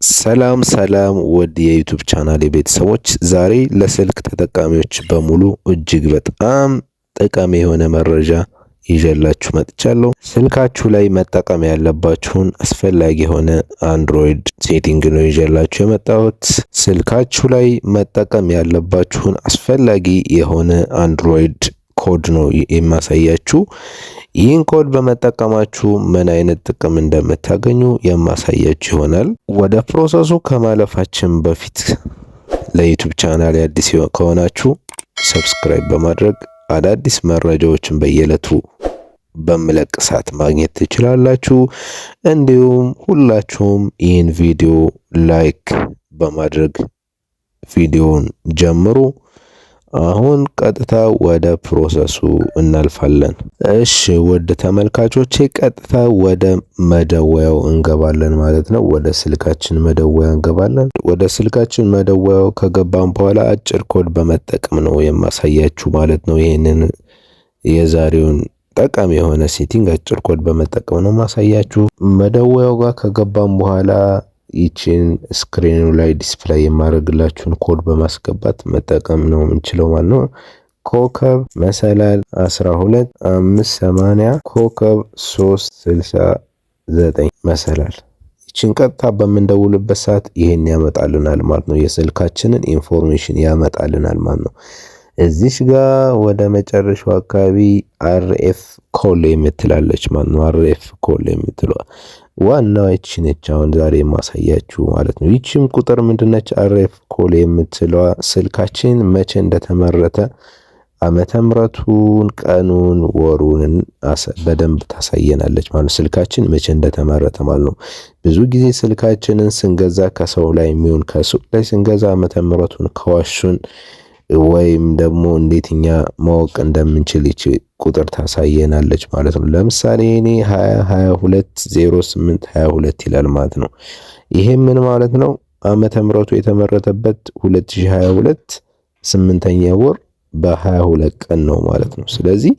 ሰላም ሰላም ውድ የዩቲዩብ ቻናል ቤተሰቦች፣ ዛሬ ለስልክ ተጠቃሚዎች በሙሉ እጅግ በጣም ጠቃሚ የሆነ መረጃ ይዤላችሁ መጥቻለሁ። ስልካችሁ ላይ መጠቀም ያለባችሁን አስፈላጊ የሆነ አንድሮይድ ሴቲንግ ነው ይዤላችሁ የመጣሁት። ስልካችሁ ላይ መጠቀም ያለባችሁን አስፈላጊ የሆነ አንድሮይድ ኮድ ነው የማሳያችሁ። ይህን ኮድ በመጠቀማችሁ ምን አይነት ጥቅም እንደምታገኙ የማሳያችሁ ይሆናል። ወደ ፕሮሰሱ ከማለፋችን በፊት ለዩቲዩብ ቻናል አዲስ ከሆናችሁ ሰብስክራይብ በማድረግ አዳዲስ መረጃዎችን በየዕለቱ በመለቅ ሰዓት ማግኘት ትችላላችሁ። እንዲሁም ሁላችሁም ይህን ቪዲዮ ላይክ በማድረግ ቪዲዮውን ጀምሩ። አሁን ቀጥታ ወደ ፕሮሰሱ እናልፋለን። እሺ ውድ ተመልካቾቼ፣ ቀጥታ ወደ መደወያው እንገባለን ማለት ነው። ወደ ስልካችን መደወያ እንገባለን። ወደ ስልካችን መደወያው ከገባን በኋላ አጭር ኮድ በመጠቀም ነው የማሳያችሁ ማለት ነው። ይሄንን የዛሬውን ጠቃሚ የሆነ ሴቲንግ አጭር ኮድ በመጠቀም ነው ማሳያችሁ። መደወያው ጋር ከገባን በኋላ ይችን ስክሪኑ ላይ ዲስፕሌይ የማደርግላችሁን ኮድ በማስገባት መጠቀም ነው የምንችለው ማለት ነው። ኮከብ መሰላል 12 580 ኮከብ 369 መሰላል። ይችን ቀጥታ በምንደውልበት ሰዓት ይሄን ያመጣልናል ማለት ነው። የስልካችንን ኢንፎርሜሽን ያመጣልናል ማለት ነው። እዚሽ ጋር ወደ መጨረሻው አካባቢ አርኤፍ ኮል የምትላለች ማለት ነው። አርኤፍ ኮል የምትለዋ ዋናው እቺ ነች፣ አሁን ዛሬ ማሳያችሁ ማለት ነው። ይቺም ቁጥር ምንድነች? አርኤፍ ኮል የምትለዋ ስልካችን መቼ እንደተመረተ ዓመተ ምሕረቱን፣ ቀኑን፣ ወሩን በደንብ ታሳየናለች ማለት ነው። ስልካችን መቼ እንደተመረተ ማለት ነው። ብዙ ጊዜ ስልካችንን ስንገዛ ከሰው ላይ የሚሆን ከሱቅ ላይ ስንገዛ ዓመተ ምሕረቱን ከዋሹን ወይም ደግሞ እንዴትኛ ማወቅ እንደምንችል ይቺ ቁጥር ታሳየናለች ማለት ነው። ለምሳሌ እኔ 20220822 ይላል ማለት ነው። ይሄ ምን ማለት ነው? ዓመተ ምሕረቱ የተመረተበት 2022 8ኛ ወር በ22 ቀን ነው ማለት ነው። ስለዚህ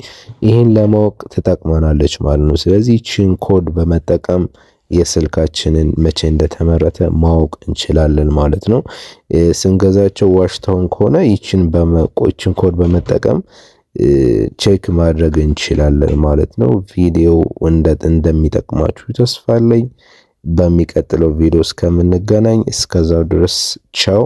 ይሄን ለማወቅ ትጠቅመናለች ማለት ነው። ስለዚህ ይቺን ኮድ በመጠቀም የስልካችንን መቼ እንደተመረተ ማወቅ እንችላለን ማለት ነው። ስንገዛቸው ዋሽተውን ከሆነ ይችን ኮድ በመጠቀም ቼክ ማድረግ እንችላለን ማለት ነው። ቪዲዮ እንደሚጠቅማችሁ ተስፋ አለኝ። በሚቀጥለው ቪዲዮ እስከምንገናኝ እስከዛው ድረስ ቻው።